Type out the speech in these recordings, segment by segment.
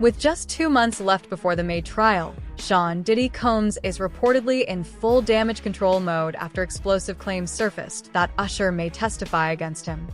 With just 2 months left before the May trial, Sean "Diddy" Combs is reportedly in full damage control mode after explosive claims surfaced that Usher may testify against him.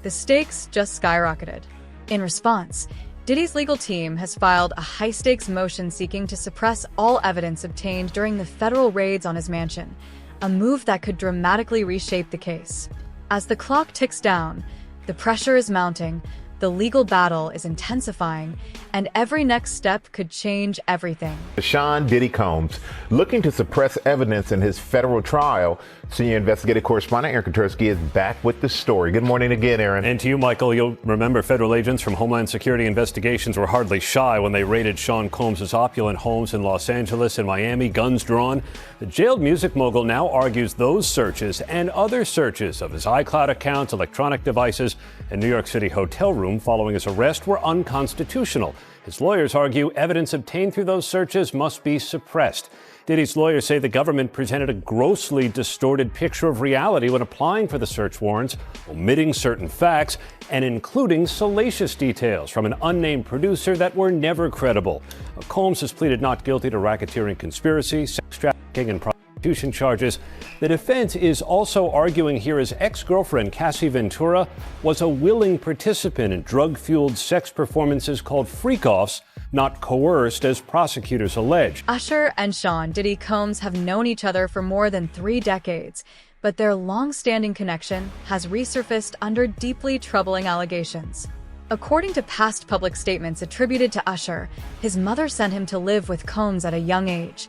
The stakes just skyrocketed. In response, Diddy's legal team has filed a high-stakes motion seeking to suppress all evidence obtained during the federal raids on his mansion, a move that could dramatically reshape the case. As the clock ticks down, the pressure is mounting, the legal battle is intensifying, and every next step could change everything. Sean "Diddy" Combs looking to suppress evidence in his federal trial. Senior investigative correspondent Aaron Katersky is back with the story. Good morning again, Aaron. And to you, Michael. You'll remember federal agents from Homeland Security investigations were hardly shy when they raided Sean Combs' opulent homes in Los Angeles and Miami, guns drawn. The jailed music mogul now argues those searches and other searches of his iCloud accounts, electronic devices, and New York City hotel room following his arrest were unconstitutional. His lawyers argue evidence obtained through those searches must be suppressed. Diddy's lawyers say the government presented a grossly distorted picture of reality when applying for the search warrants, omitting certain facts and including salacious details from an unnamed producer that were never credible. Combs has pleaded not guilty to racketeering, conspiracy, sex trafficking, and prostitution charges. The defense is also arguing here his ex-girlfriend, Cassie Ventura, was a willing participant in drug-fueled sex performances called freak-offs, not coerced, as prosecutors allege. Usher and Sean "Diddy" Combs have known each other for more than 3 decades, but their long-standing connection has resurfaced under deeply troubling allegations. According to past public statements attributed to Usher, his mother sent him to live with Combs at a young age,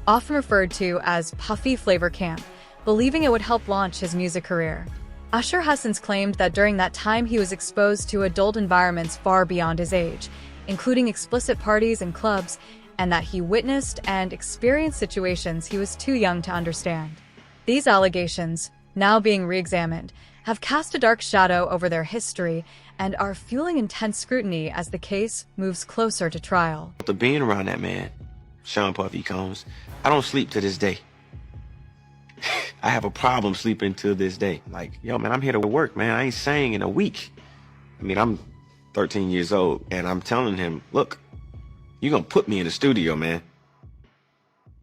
often referred to as Puffy Flavor Camp, believing it would help launch his music career. Usher has since claimed that during that time he was exposed to adult environments far beyond his age, including explicit parties and clubs, and that he witnessed and experienced situations he was too young to understand. These allegations, now being re-examined, have cast a dark shadow over their history and are fueling intense scrutiny as the case moves closer to trial. After being around that man, Sean Puffy Combs, I don't sleep to this day. I have a problem sleeping to this day. Like, yo, man, I'm here to work, man. I ain't sang in a week. I mean, I'm 13 years old, and I'm telling him, look, you're gonna put me in the studio, man.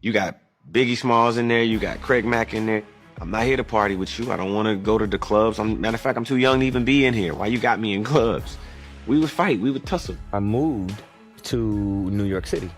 You got Biggie Smalls in there, you got Craig Mack in there. I'm not here to party with you. I don't want to go to the clubs. Matter of fact, I'm too young to even be in here. Why you got me in clubs? We would fight, we would tussle. I moved to New York City,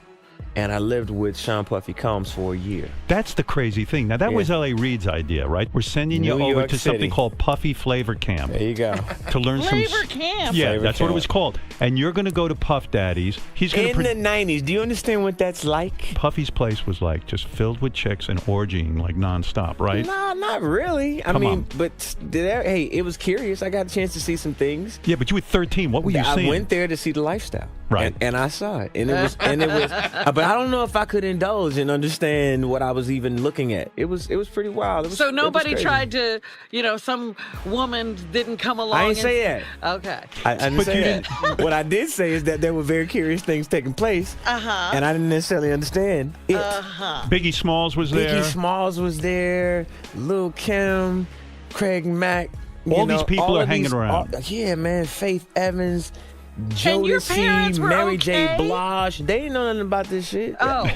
and I lived with Sean Puffy Combs for a year. That's the crazy thing. Now, that was L.A. Reid's idea, right? We're sending you over to something called Puffy Flavor Camp. There you go. To learn Flavor Camp. Yeah, Flavor that's Camp. what it was called. And you're going to go to Puff Daddy's. He's going In the 90s, do you understand what that's like? Puffy's place was like just filled with chicks and orgying like nonstop, right? No, not really. I Come mean, on. but hey, it was curious. I got a chance to see some things. Yeah, but you were 13. What were you I seeing? went there to see the lifestyle. Right. And I saw it. And it was, but I don't know if I could indulge and understand what I was even looking at. It was pretty wild. It was, So nobody it was crazy. tried to, some woman didn't come along. I didn't say that. Okay. I didn't But say you that. What I did say is that there were very curious things taking place. Uh-huh. And I didn't necessarily understand it. Biggie Smalls was there. Biggie Smalls was there. Lil' Kim, Craig Mack. All these people are hanging around. Yeah, man. Faith Evans, And your Jodeci, parents were Mary J. okay? Blige. They didn't know nothing about this shit. Oh.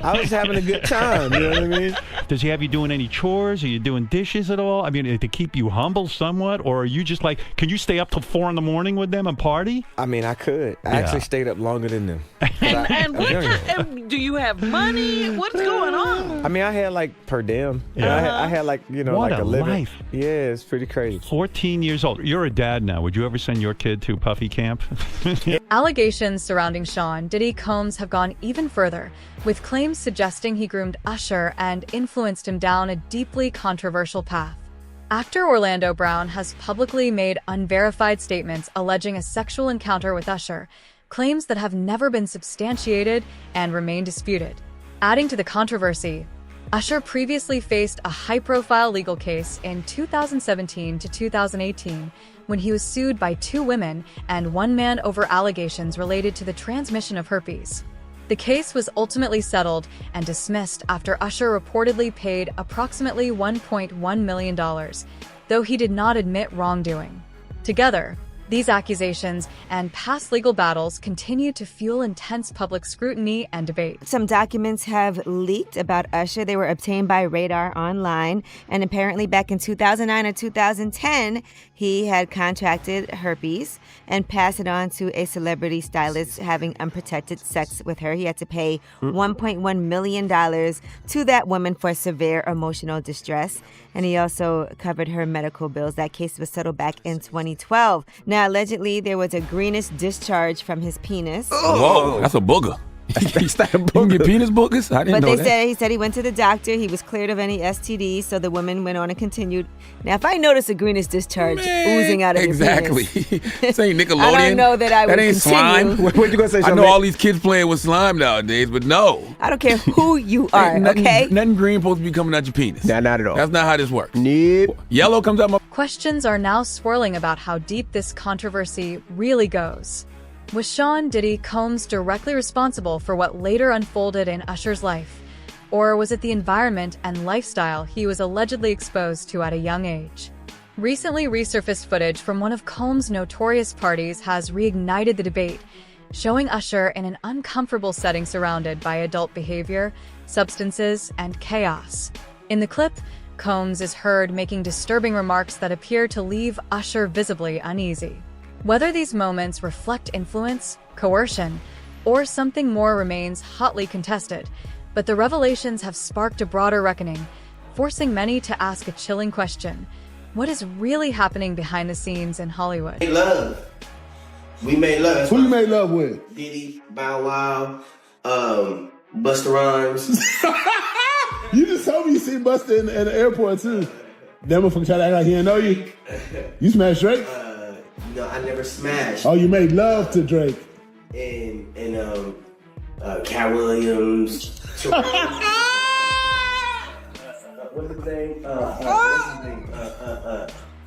I was having a good time. You know what I mean? Does he have you doing any chores? Are you doing dishes at all? I mean, to keep you humble somewhat? Or are you just like, can you stay up till 4 a.m. with them and party? I mean, I could. I actually stayed up longer than them. And do you have money? What's going on? I mean, I had like per diem. Yeah. I had like, What like a a living. life. Yeah, it's pretty crazy. 14 years old. You're a dad now. Would you ever send your kid to Puffy Camp? Allegations surrounding Sean "Diddy" Combs have gone even further, with claims suggesting he groomed Usher and influenced him down a deeply controversial path. Actor Orlando Brown has publicly made unverified statements alleging a sexual encounter with Usher, claims that have never been substantiated and remain disputed. Adding to the controversy, Usher previously faced a high-profile legal case in 2017 to 2018 when he was sued by 2 women and 1 man over allegations related to the transmission of herpes. The case was ultimately settled and dismissed after Usher reportedly paid approximately $1.1 million, though he did not admit wrongdoing. Together, These accusations and past legal battles continue to fuel intense public scrutiny and debate. Some documents have leaked about Usher. They were obtained by Radar Online. And apparently back in 2009 or 2010, he had contracted herpes and passed it on to a celebrity stylist having unprotected sex with her. He had to pay $1.1 million to that woman for severe emotional distress. And he also covered her medical bills. That case was settled back in 2012. Now, allegedly, there was a greenish discharge from his penis. Whoa, that's a booger. You can get penis boogers? I didn't know that. He said he went to the doctor. He was cleared of any STDs, so the woman went on and continued. Now, if I notice a greenish discharge oozing out of your penis. This ain't Nickelodeon. I don't know that I would That ain't continue. slime. What you gonna say, I know all these kids playing with slime nowadays, but no. I don't care who you are, Nothing, okay? Nothing green supposed to be coming out your penis. Nah, not at all. That's not how this works. Nope. Yellow comes out my... Questions are now swirling about how deep this controversy really goes. Was Sean Diddy Combs directly responsible for what later unfolded in Usher's life? Or was it the environment and lifestyle he was allegedly exposed to at a young age? Recently resurfaced footage from one of Combs' notorious parties has reignited the debate, showing Usher in an uncomfortable setting surrounded by adult behavior, substances, and chaos. In the clip, Combs is heard making disturbing remarks that appear to leave Usher visibly uneasy. Whether these moments reflect influence, coercion, or something more remains hotly contested, but the revelations have sparked a broader reckoning, forcing many to ask a chilling question. What is really happening behind the scenes in Hollywood? We made love. We made love. Who you made love with? Diddy, Bow Wow, Busta Rhymes. You just told me you seen Busta in the airport too. That motherfucker tried to act like he didn't know you. You smashed Drake? No, I never smashed. Oh, you made love to Drake. And Cat Williams. What's his name?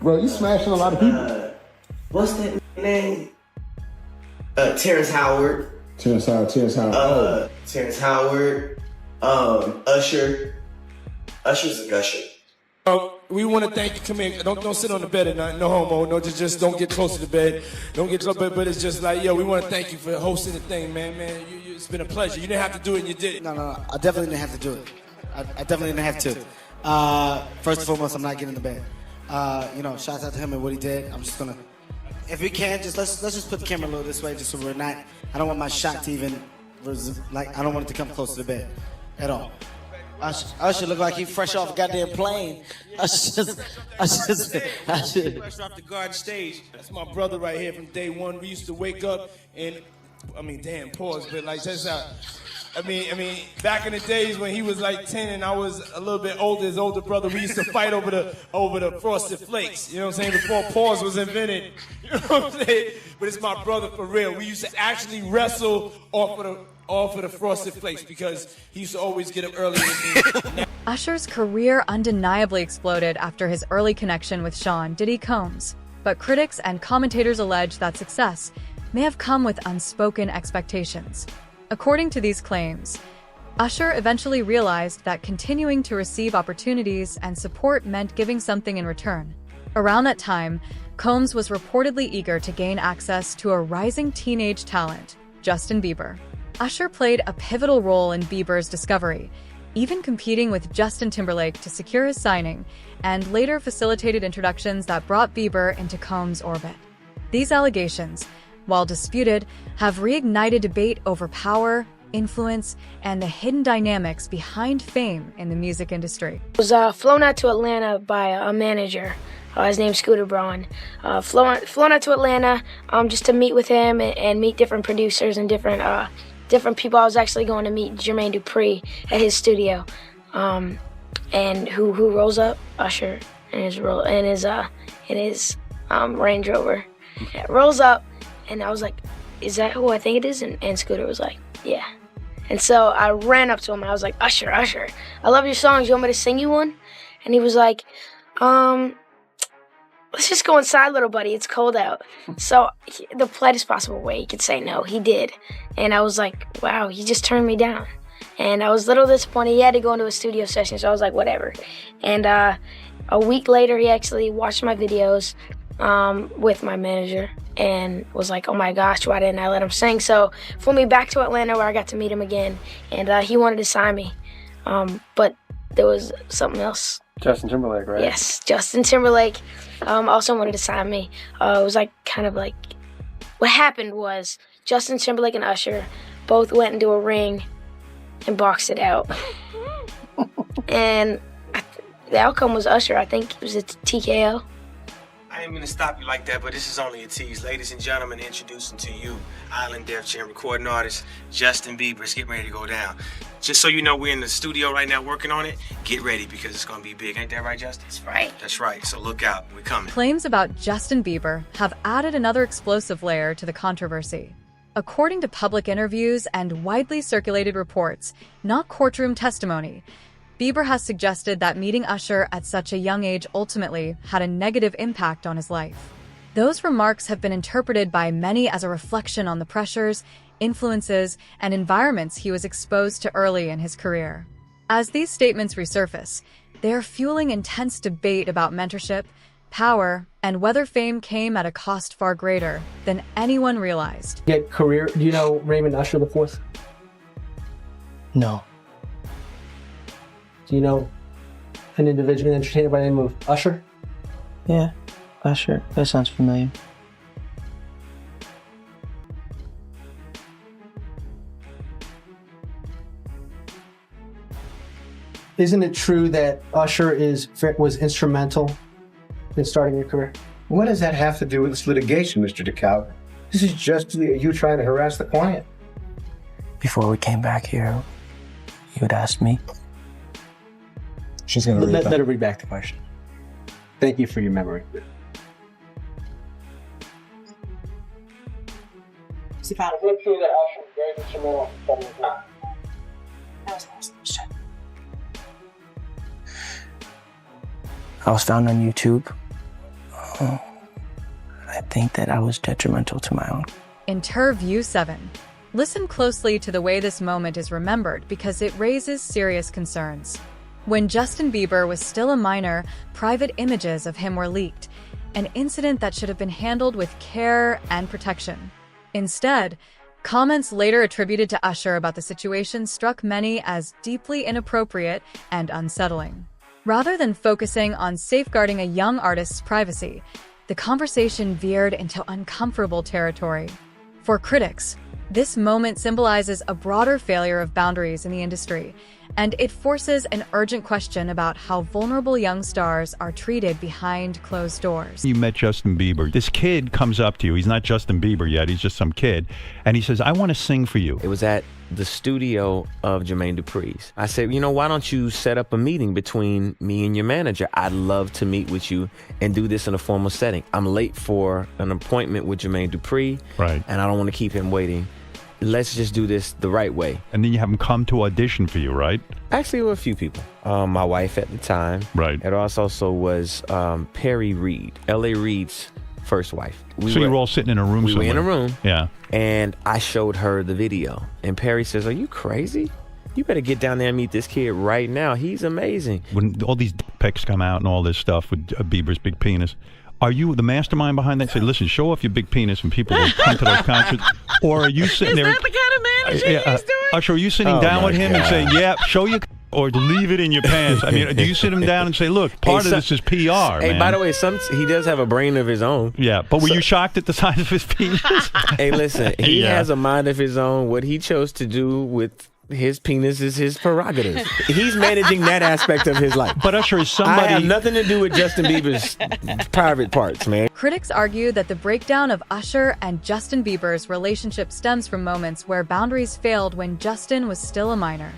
Bro, you smashing a lot of people. What's that name? Terrence Howard. Terrence Howard. Terrence Howard. Usher. Usher's a gusher. We want to thank you. Come here. Don't sit on the bed at night. No homo. No, just don't get close to the bed. Don't get close. But it's just like, yo, we want to thank you for hosting the thing, man. It's been a pleasure. You didn't have to do it, and you did it. No. I definitely didn't have to do it. I definitely didn't have to. First and foremost, I'm not getting in the bed. Shouts out to him and what he did. I'm just gonna, if we can, let's just put the camera a little this way, just so we're not. I don't want my shot to even, I don't want it to come close to the bed, at all. Usher look like he fresh off a goddamn plane. Usher. Fresh off the garden stage. That's my brother right here from day one. We used to wake up and, pause, but like that's how. Back in the days when he was like 10 and I was a little bit older, his older brother, we used to fight over the Frosted Flakes. You know what I'm saying? Before pause was invented. You know what I'm saying? But it's my brother for real. We used to actually wrestle off of the Frosted Flakes because he used to always get up early with me. Usher's career undeniably exploded after his early connection with Sean Diddy Combs, but critics and commentators allege that success may have come with unspoken expectations. According to these claims, Usher eventually realized that continuing to receive opportunities and support meant giving something in return. Around that time, Combs was reportedly eager to gain access to a rising teenage talent, Justin Bieber. Usher played a pivotal role in Bieber's discovery, even competing with Justin Timberlake to secure his signing, and later facilitated introductions that brought Bieber into Combs' orbit. These allegations, while disputed, have reignited debate over power, influence, and the hidden dynamics behind fame in the music industry. I was flown out to Atlanta by a manager. His name's Scooter Braun. Flown out to Atlanta just to meet with him and meet different producers and different people. I was actually going to meet Jermaine Dupri at his studio. And who rolls up? Usher in his Range Rover. Yeah, rolls up. And I was like, is that who I think it is? And Scooter was like, yeah. And so I ran up to him and I was like, Usher, I love your songs. You want me to sing you one? And he was like, let's just go inside, little buddy. It's cold out. So the politest possible way he could say no, he did. And I was like, wow, he just turned me down. And I was a little disappointed. He had to go into a studio session, so I was like, whatever. And a week later, he actually watched my videos with my manager. and was like, oh my gosh, why didn't I let him sing? So flew me back to Atlanta where I got to meet him again, and he wanted to sign me. But there was something else. Justin Timberlake, right? Yes, Justin Timberlake also wanted to sign me. It was like kind of like, what happened was Justin Timberlake and Usher both went into a ring and boxed it out. And the outcome was Usher. I think it was a TKO. I didn't mean to stop you like that, but this is only a tease. Ladies and gentlemen, introducing to you Island Def Jam recording artist Justin Bieber. It's getting ready to go down. Just so you know, we're in the studio right now working on it. Get ready because it's going to be big. Ain't that right, Justin? That's right. That's right. So look out. We're coming. Claims about Justin Bieber have added another explosive layer to the controversy. According to public interviews and widely circulated reports, not courtroom testimony, Bieber has suggested that meeting Usher at such a young age ultimately had a negative impact on his life. Those remarks have been interpreted by many as a reflection on the pressures, influences, and environments he was exposed to early in his career. As these statements resurface, they are fueling intense debate about mentorship, power, and whether fame came at a cost far greater than anyone realized. Get career. Do you know Raymond Usher IV? No. Do you know an individual, an entertainer by the name of Usher? Yeah, Usher. That sounds familiar. Isn't it true that Usher was instrumental in starting your career? What does that have to do with this litigation, Mr. DeKalb? This is just you trying to harass the client. Before we came back here, you had asked me. She's going to let her read back the question. Thank you for your memory. Is it true that Usher was very instrumental in starting your career? That was the last question. I was found on YouTube. I think that I was detrimental to my own. Interview 7. Listen closely to the way this moment is remembered because it raises serious concerns. When Justin Bieber was still a minor, private images of him were leaked, an incident that should have been handled with care and protection. Instead, comments later attributed to Usher about the situation struck many as deeply inappropriate and unsettling. Rather than focusing on safeguarding a young artist's privacy, the conversation veered into uncomfortable territory. For critics, this moment symbolizes a broader failure of boundaries in the industry, and it forces an urgent question about how vulnerable young stars are treated behind closed doors. You met Justin Bieber. This kid comes up to you. He's not Justin Bieber yet. He's just some kid. And he says, I want to sing for you. It was at the studio of Jermaine Dupri's. I said, why don't you set up a meeting between me and your manager? I'd love to meet with you and do this in a formal setting. I'm late for an appointment with Jermaine Dupri, right? And I don't want to keep him waiting. Let's just do this the right way. And then you have him come to audition for you, right? Actually, there were a few people. My wife at the time. Right. It also was Perry Reed, L.A. Reid's first wife. You were all sitting in a room somewhere. We were in a room. Yeah. And I showed her the video. And Perry says, are you crazy? You better get down there and meet this kid right now. He's amazing. When all these dick pics come out and all this stuff with Bieber's big penis, are you the mastermind behind that? Say, listen, show off your big penis and people will come to those concerts. Or are you sitting there? Is that the kind of manager he's doing? Usher, are you sitting down with him and saying, yeah, show your or leave it in your pants? I mean, do you sit him down and say, look, part of this is PR, man? By the way, he does have a brain of his own. Yeah, but were you shocked at the size of his penis? Hey, listen, he has a mind of his own. What he chose to do with his penis is his prerogative. He's managing that aspect of his life. But Usher is somebody... I have nothing to do with Justin Bieber's private parts, man. Critics argue that the breakdown of Usher and Justin Bieber's relationship stems from moments where boundaries failed when Justin was still a minor.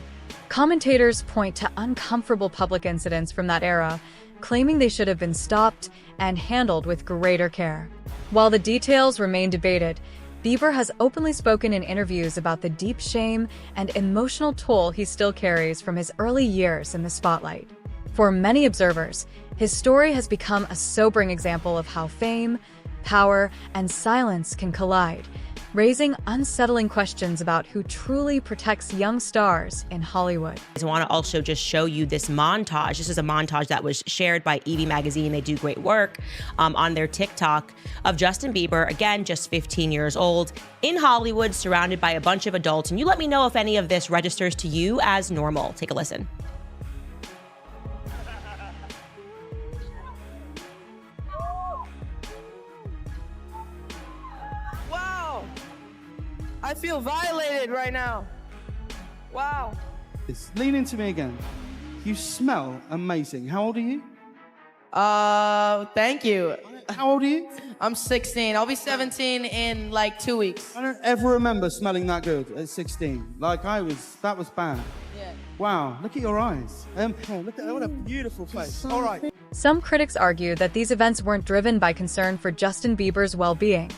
Commentators point to uncomfortable public incidents from that era, claiming they should have been stopped and handled with greater care. While the details remain debated, Bieber has openly spoken in interviews about the deep shame and emotional toll he still carries from his early years in the spotlight. For many observers, his story has become a sobering example of how fame, power, and silence can collide, raising unsettling questions about who truly protects young stars in Hollywood. I want to also just show you this montage. This is a montage that was shared by Evie Magazine. They do great work on their TikTok of Justin Bieber, again, just 15 years old, in Hollywood, surrounded by a bunch of adults. And you let me know if any of this registers to you as normal. Take a listen. I feel violated right now. Wow. Lean into me again. You smell amazing. How old are you? Thank you. How old are you? I'm 16. I'll be 17 in like 2 weeks. I don't ever remember smelling that good at 16. Like that was bad. Yeah. Wow, look at your eyes. Look at what a beautiful face. All right. Some critics argue that these events weren't driven by concern for Justin Bieber's well-being,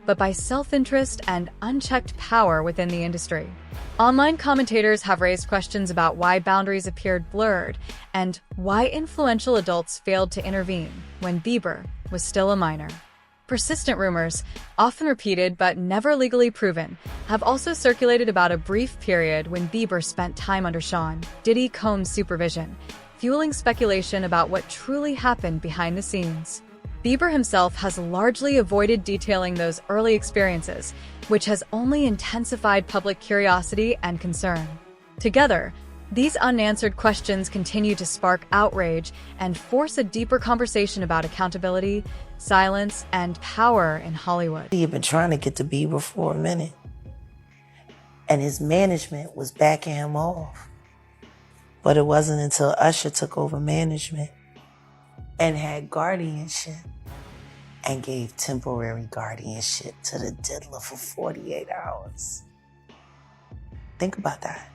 but by self-interest and unchecked power within the industry. Online commentators have raised questions about why boundaries appeared blurred and why influential adults failed to intervene when Bieber was still a minor. Persistent rumors, often repeated but never legally proven, have also circulated about a brief period when Bieber spent time under Sean Diddy Combs' supervision, fueling speculation about what truly happened behind the scenes. Bieber himself has largely avoided detailing those early experiences, which has only intensified public curiosity and concern. Together, these unanswered questions continue to spark outrage and force a deeper conversation about accountability, silence, and power in Hollywood. He had been trying to get to Bieber for a minute, and his management was backing him off. But it wasn't until Usher took over management and had guardianship and gave temporary guardianship to the diddler for 48 hours. Think about that.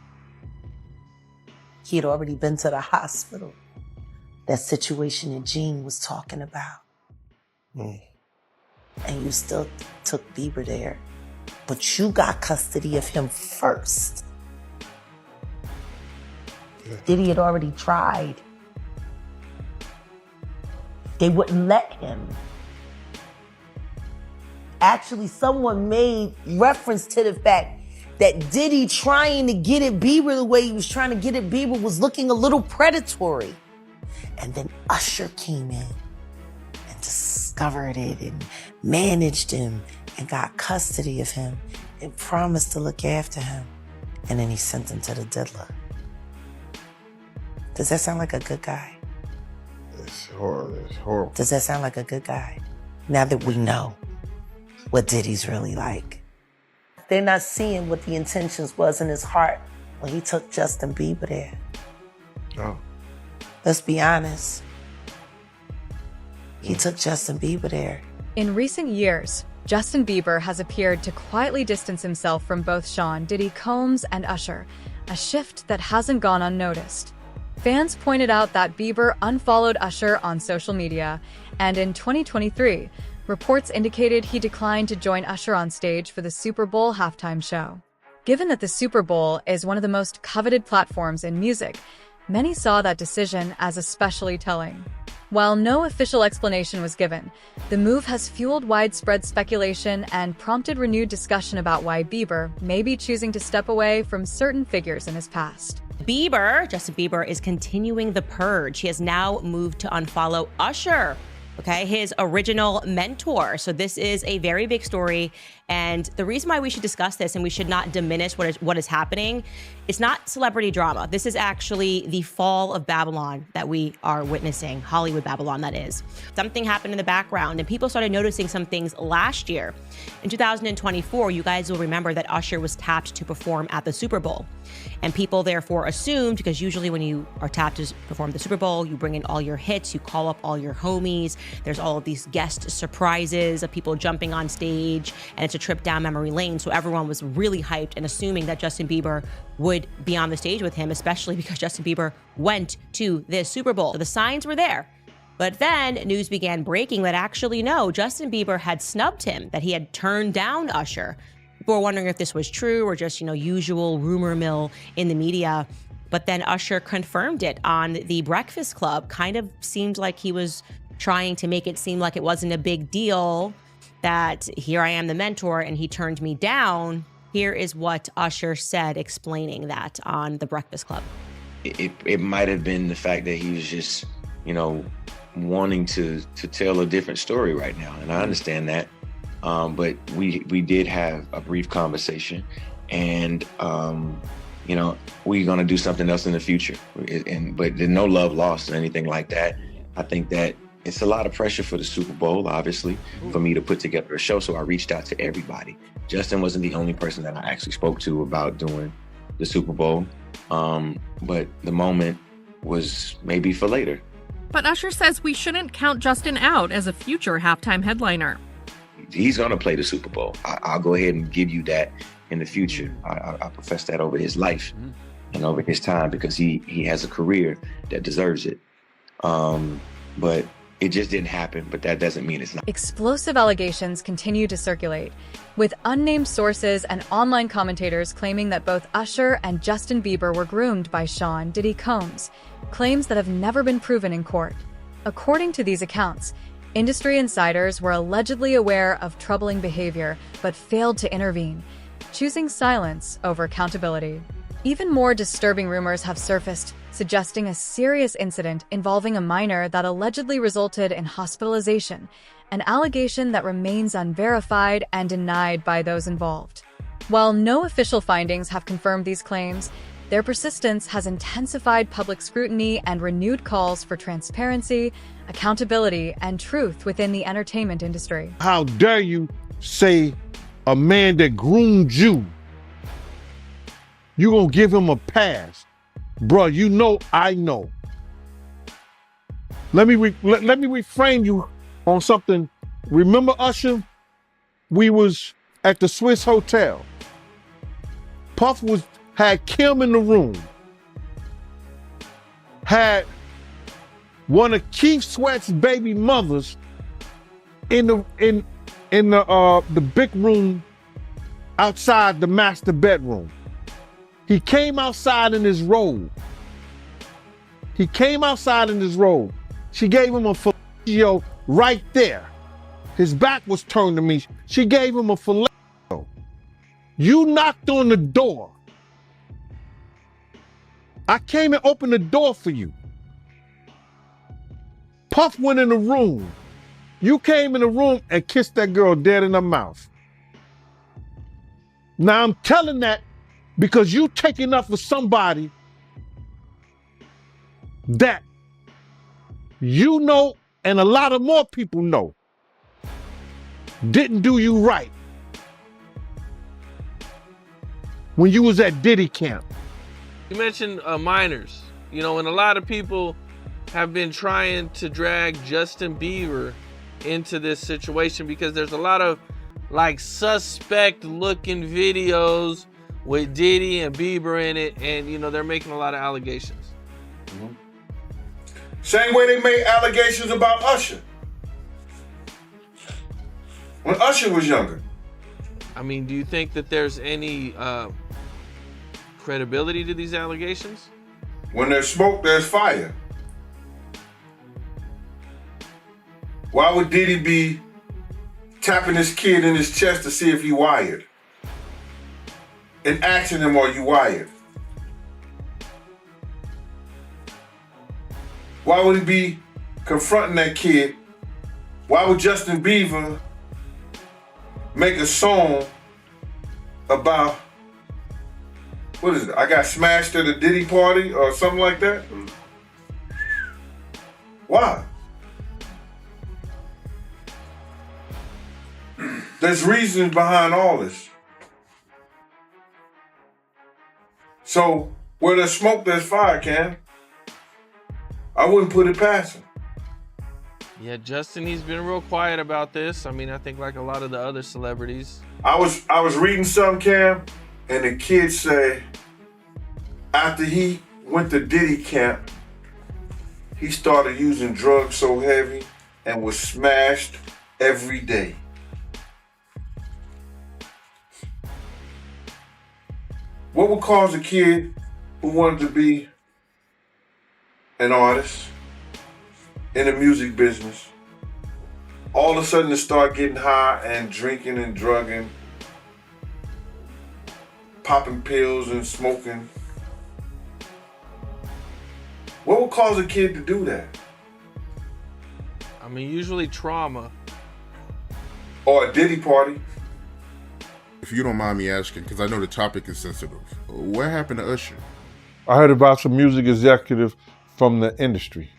He had already been to the hospital. That situation that Gene was talking about. And you still took Bieber there. But you got custody of him first. Diddy had already tried. They wouldn't let him. Actually, someone made reference to the fact that Diddy trying to get at Bieber the way he was trying to get at Bieber was looking a little predatory. And then Usher came in and discovered it and managed him and got custody of him and promised to look after him. And then he sent him to the diddler. Does that sound like a good guy? It's horrible. It's horrible. Does that sound like a good guy? Now that we know what Diddy's really like. They're not seeing what the intentions was in his heart when he took Justin Bieber there. Oh. Let's be honest. He took Justin Bieber there. In recent years, Justin Bieber has appeared to quietly distance himself from both Sean Diddy Combs and Usher, a shift that hasn't gone unnoticed. Fans pointed out that Bieber unfollowed Usher on social media, and in 2023, reports indicated he declined to join Usher on stage for the Super Bowl halftime show. Given that the Super Bowl is one of the most coveted platforms in music, many saw that decision as especially telling. While no official explanation was given, the move has fueled widespread speculation and prompted renewed discussion about why Bieber may be choosing to step away from certain figures in his past. Justin Bieber, is continuing the purge. He has now moved to unfollow Usher, his original mentor. So this is a very big story. And the reason why we should discuss this and we should not diminish what is happening, it's not celebrity drama. This is actually the fall of Babylon that we are witnessing, Hollywood Babylon, that is. Something happened in the background and people started noticing some things last year. In 2024, you guys will remember that Usher was tapped to perform at the Super Bowl. And people therefore assumed, because usually when you are tapped to perform the Super Bowl, you bring in all your hits, you call up all your homies, there's all of these guest surprises of people jumping on stage, and it's a trip down memory lane. So everyone was really hyped and assuming that Justin Bieber would be on the stage with him, especially because Justin Bieber went to this Super Bowl. So the signs were there. But then news began breaking that actually no, Justin Bieber had snubbed him, that he had turned down Usher. People were wondering if this was true or just, usual rumor mill in the media. But then Usher confirmed it on the Breakfast Club. Kind of seemed like he was trying to make it seem like it wasn't a big deal, that here I am the mentor and he turned me down. Here is what Usher said explaining that on The Breakfast Club. It might have been the fact that he was just, wanting to tell a different story right now. And I understand that. But we did have a brief conversation, and we're gonna do something else in the future. But there's no love lost or anything like that. I think that it's a lot of pressure for the Super Bowl, obviously, for me to put together a show. So I reached out to everybody. Justin wasn't the only person that I actually spoke to about doing the Super Bowl. But the moment was maybe for later. But Usher says we shouldn't count Justin out as a future halftime headliner. He's going to play the Super Bowl. I'll go ahead and give you that in the future. I profess that over his life and over his time, because he has a career that deserves it. But it just didn't happen, but that doesn't mean it's not. Explosive allegations continue to circulate, with unnamed sources and online commentators claiming that both Usher and Justin Bieber were groomed by Sean Diddy Combs, claims that have never been proven in court. According to these accounts, industry insiders were allegedly aware of troubling behavior but failed to intervene, choosing silence over accountability. Even more disturbing rumors have surfaced, suggesting a serious incident involving a minor that allegedly resulted in hospitalization, an allegation that remains unverified and denied by those involved. While no official findings have confirmed these claims, their persistence has intensified public scrutiny and renewed calls for transparency, accountability, and truth within the entertainment industry. How dare you say a man that groomed you, you gonna give him a pass? Bruh, I know. Let me reframe you on something. Remember Usher? We was at the Swiss Hotel. Puff had Kim in the room. Had one of Keith Sweat's baby mothers in the big room outside the master bedroom. He came outside in his robe. She gave him a fellatio right there. His back was turned to me. She gave him a fellatio. You knocked on the door. I came and opened the door for you. Puff went in the room. You came in the room and kissed that girl dead in her mouth. Now I'm telling that because you taking up for somebody that you know and a lot of more people know didn't do you right when you was at Diddy camp. You mentioned minors, and a lot of people have been trying to drag Justin Bieber into this situation because there's a lot of suspect looking videos with Diddy and Bieber in it, and they're making a lot of allegations. Mm-hmm. Same way they made allegations about Usher when Usher was younger. I mean, do you think that there's any credibility to these allegations? When there's smoke, there's fire. Why would Diddy be tapping his kid in his chest to see if he wired? And asking him, are you wired? Why would he be confronting that kid? Why would Justin Bieber make a song about, what is it? I got smashed at a Diddy party or something like that? Why? There's reasons behind all this. So where there's smoke, there's fire, Cam. I wouldn't put it past him. Yeah, Justin, he's been real quiet about this. I mean, I think like a lot of the other celebrities. I was reading something, Cam, and the kid say after he went to Diddy camp, he started using drugs so heavy and was smashed every day. What would cause a kid who wanted to be an artist in the music business all of a sudden to start getting high and drinking and drugging, popping pills and smoking. What would cause a kid to do that? I mean, usually trauma. Or a Diddy party. If you don't mind me asking, because I know the topic is sensitive, what happened to Usher? I heard about some music executive from the industry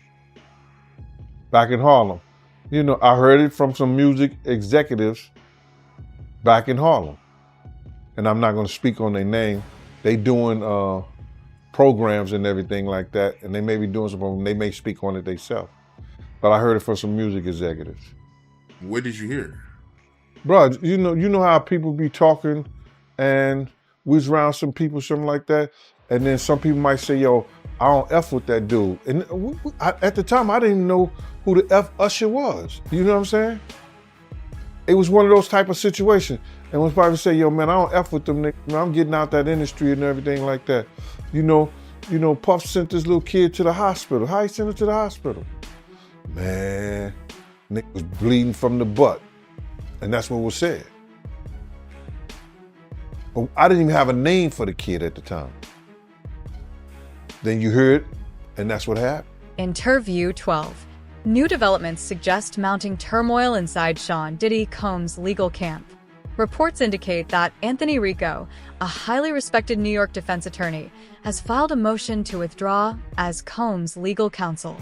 back in Harlem. You know, I heard it from some music executives back in Harlem. And I'm not going to speak on their name. They doing programs and everything like that, and they may be doing something, they may speak on it themselves. But I heard it from some music executives. What did you hear? Bro, you know how people be talking and we was around some people, something like that, and then some people might say, yo, I don't F with that dude. And at the time, I didn't know who the F Usher was. You know what I'm saying? It was one of those type of situations. And when probably say, yo, man, I don't F with them niggas. I'm getting out that industry and everything like that. You know, Puff sent this little kid to the hospital. How he sent him to the hospital? Man, nigga was bleeding from the butt. And that's what was said. But I didn't even have a name for the kid at the time. Then you hear it, and that's what happened. Interview 12. New developments suggest mounting turmoil inside Sean Diddy Combs' legal camp. Reports indicate that Anthony Rico, a highly respected New York defense attorney, has filed a motion to withdraw as Combs' legal counsel.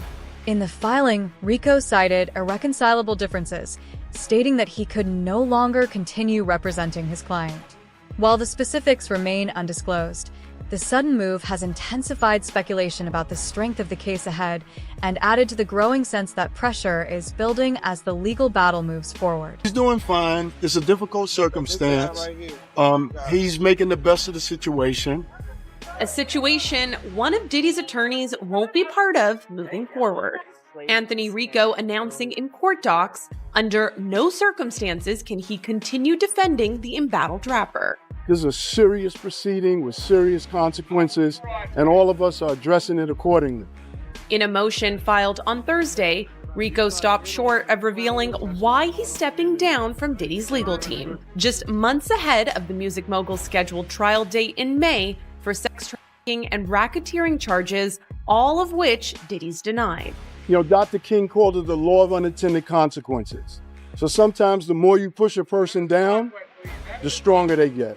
In the filing, Rico cited irreconcilable differences, stating that he could no longer continue representing his client. While the specifics remain undisclosed, the sudden move has intensified speculation about the strength of the case ahead and added to the growing sense that pressure is building as the legal battle moves forward. He's doing fine. It's a difficult circumstance. He's making the best of the situation. A situation one of Diddy's attorneys won't be part of moving forward. Anthony Rico announcing in court docs, under no circumstances can he continue defending the embattled rapper. This is a serious proceeding with serious consequences, and all of us are addressing it accordingly. In a motion filed on Thursday, Rico stopped short of revealing why he's stepping down from Diddy's legal team, just months ahead of the music mogul's scheduled trial date in May for sex trafficking and racketeering charges, all of which Diddy's denied. You know, Dr. King called it the law of unintended consequences. So sometimes the more you push a person down, the stronger they get.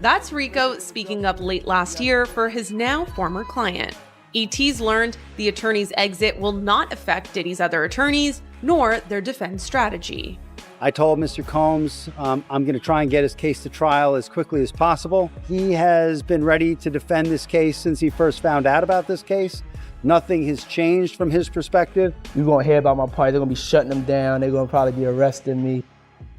That's Rico speaking up late last year for his now former client. ET's learned the attorney's exit will not affect Diddy's other attorneys, nor their defense strategy. I told Mr. Combs I'm going to try and get his case to trial as quickly as possible. He has been ready to defend this case since he first found out about this case. Nothing has changed from his perspective. You're going to hear about my party. They're going to be shutting them down. They're going to probably be arresting me.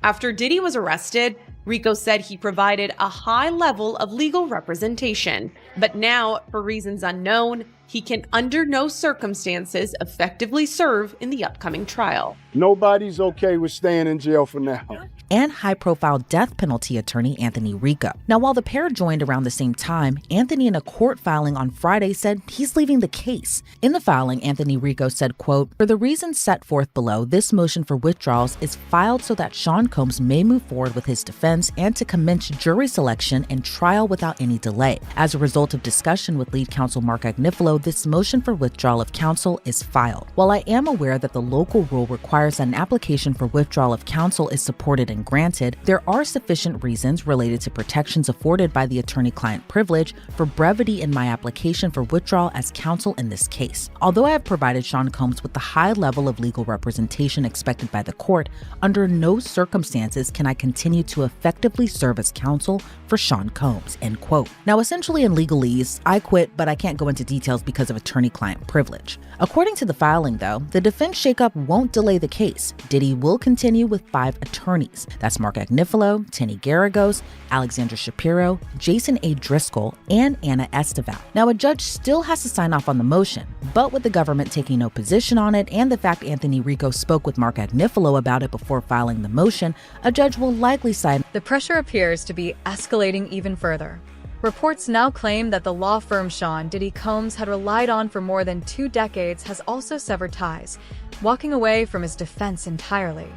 After Diddy was arrested, Rico said he provided a high level of legal representation. But now, for reasons unknown, he can under no circumstances effectively serve in the upcoming trial. Nobody's okay with staying in jail for now. And high-profile death penalty attorney Anthony Rico. Now, while the pair joined around the same time, Anthony in a court filing on Friday said he's leaving the case. In the filing, Anthony Rico said, quote, "For the reasons set forth below, this motion for withdrawals is filed so that Sean Combs may move forward with his defense and to commence jury selection and trial without any delay. As a result of discussion with lead counsel Mark Agnifilo, this motion for withdrawal of counsel is filed. While I am aware that the local rule requires that an application for withdrawal of counsel is supported and granted, there are sufficient reasons related to protections afforded by the attorney-client privilege for brevity in my application for withdrawal as counsel in this case. Although I have provided Sean Combs with the high level of legal representation expected by the court, under no circumstances can I continue to effectively serve as counsel for Sean Combs," end quote. Now, essentially in legalese, I quit, but I can't go into details because of attorney-client privilege. According to the filing, though, the defense shakeup won't delay the case. Diddy will continue with 5 attorneys. That's Mark Agnifilo, Tenny Garagos, Alexandra Shapiro, Jason A. Driscoll, and Anna Esteval. Now, a judge still has to sign off on the motion, but with the government taking no position on it and the fact Anthony Rico spoke with Mark Agnifilo about it before filing the motion, a judge will likely sign. The pressure appears to be escalating even further. Reports now claim that the law firm Sean Diddy Combs had relied on for more than 2 decades has also severed ties, walking away from his defense entirely.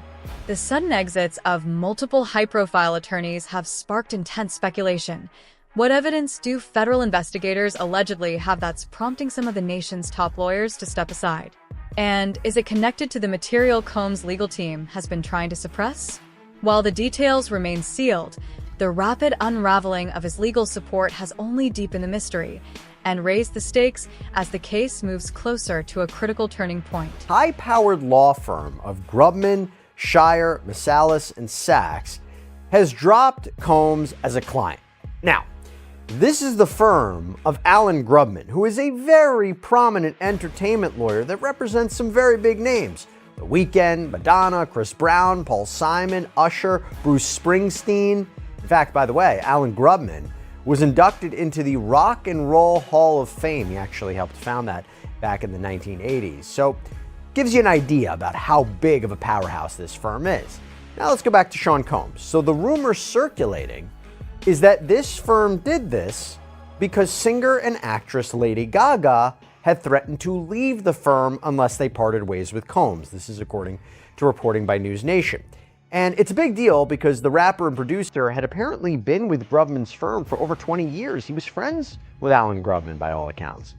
The sudden exits of multiple high-profile attorneys have sparked intense speculation. What evidence do federal investigators allegedly have that's prompting some of the nation's top lawyers to step aside? And is it connected to the material Combs' legal team has been trying to suppress? While the details remain sealed, the rapid unraveling of his legal support has only deepened the mystery and raised the stakes as the case moves closer to a critical turning point. High-powered law firm of Grubman, Shire, Masalis, and Sachs has dropped Combs as a client. Now, this is the firm of Alan Grubman, who is a very prominent entertainment lawyer that represents some very big names. The Weeknd, Madonna, Chris Brown, Paul Simon, Usher, Bruce Springsteen. In fact, by the way, Alan Grubman was inducted into the Rock and Roll Hall of Fame. He actually helped found that back in the 1980s. So, gives you an idea about how big of a powerhouse this firm is. Now let's go back to Sean Combs. So the rumor circulating is that this firm did this because singer and actress Lady Gaga had threatened to leave the firm unless they parted ways with Combs. This is according to reporting by News Nation. And it's a big deal because the rapper and producer had apparently been with Grubman's firm for over 20 years. He was friends with Alan Grubman by all accounts.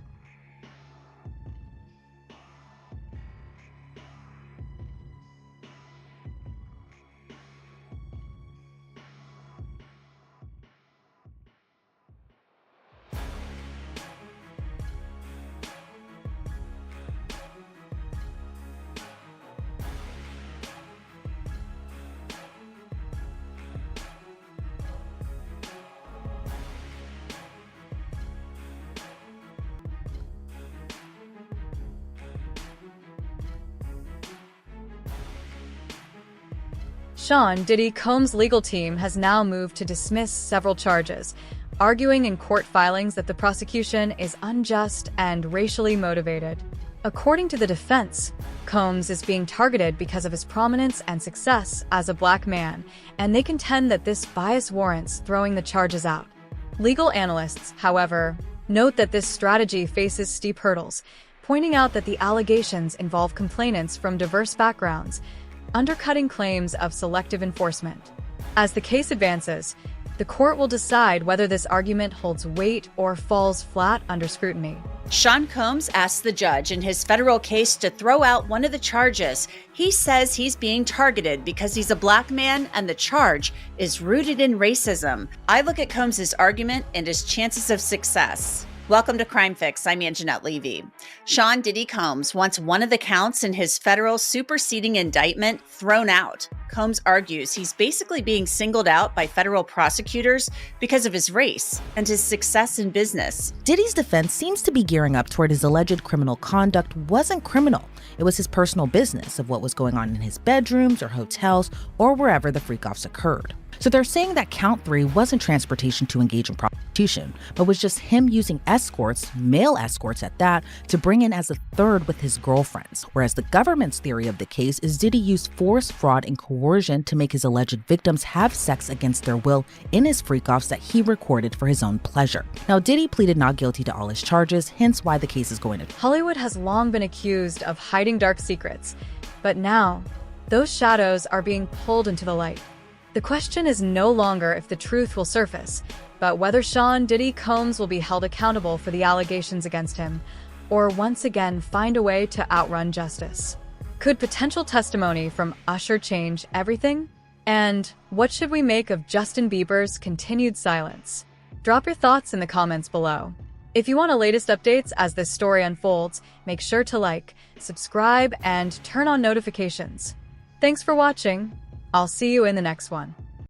Sean Diddy Combs' legal team has now moved to dismiss several charges, arguing in court filings that the prosecution is unjust and racially motivated. According to the defense, Combs is being targeted because of his prominence and success as a black man, and they contend that this bias warrants throwing the charges out. Legal analysts, however, note that this strategy faces steep hurdles, pointing out that the allegations involve complainants from diverse backgrounds, undercutting claims of selective enforcement. As the case advances, the court will decide whether this argument holds weight or falls flat under scrutiny. Sean Combs asked the judge in his federal case to throw out one of the charges. He says he's being targeted because he's a black man and the charge is rooted in racism. I look at Combs' argument and his chances of success. Welcome to Crime Fix. I'm Anjanette Levy. Sean Diddy Combs wants one of the counts in his federal superseding indictment thrown out. Combs argues he's basically being singled out by federal prosecutors because of his race and his success in business. Diddy's defense seems to be gearing up toward his alleged criminal conduct wasn't criminal. It was his personal business of what was going on in his bedrooms or hotels or wherever the freak-offs occurred. So they're saying that count 3 wasn't transportation to engage in prostitution, but was just him using escorts, male escorts at that, to bring in as a third with his girlfriends. Whereas the government's theory of the case is Diddy used force, fraud, and coercion to make his alleged victims have sex against their will in his freak-offs that he recorded for his own pleasure. Now, Diddy pleaded not guilty to all his charges, hence why the case is going to... Hollywood has long been accused of hiding dark secrets, but now, those shadows are being pulled into the light. The question is no longer if the truth will surface, but whether Sean Diddy Combs will be held accountable for the allegations against him, or once again find a way to outrun justice. Could potential testimony from Usher change everything? And what should we make of Justin Bieber's continued silence? Drop your thoughts in the comments below. If you want the latest updates as this story unfolds, make sure to like, subscribe, and turn on notifications. Thanks for watching. I'll see you in the next one.